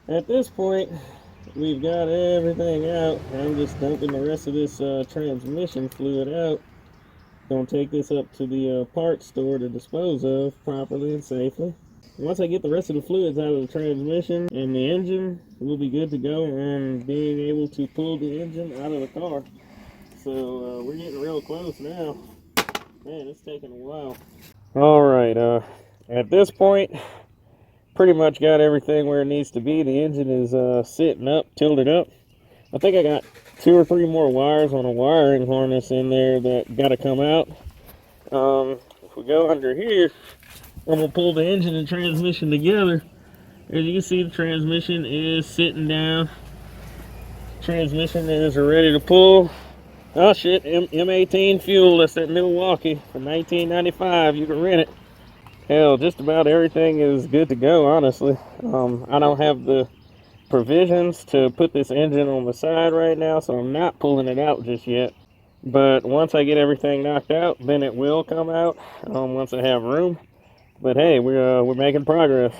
At this point, we've got everything out. I'm just dumping the rest of this transmission fluid out. Gonna take this up to the parts store to dispose of properly and safely. Once I get the rest of the fluids out of the transmission and the engine, we'll be good to go on being able to pull the engine out of the car. So we're getting real close now. Man, it's taking a while. All right, at this point, pretty much got everything where it needs to be. The engine is sitting up, tilted up. I think I got 2 or 3 more wires on a wiring harness in there that got to come out. If we go under here, I'm gonna pull the engine and transmission together. As you can see, the transmission is sitting down. Transmission is ready to pull. Oh shit, M18 fuel. That's at Milwaukee from 1995. You can rent it. Hell, just about everything is good to go, honestly. I don't have the provisions to put this engine on the side right now, so I'm not pulling it out just yet. But once I get everything knocked out, then it will come out once I have room. But hey, we're making progress.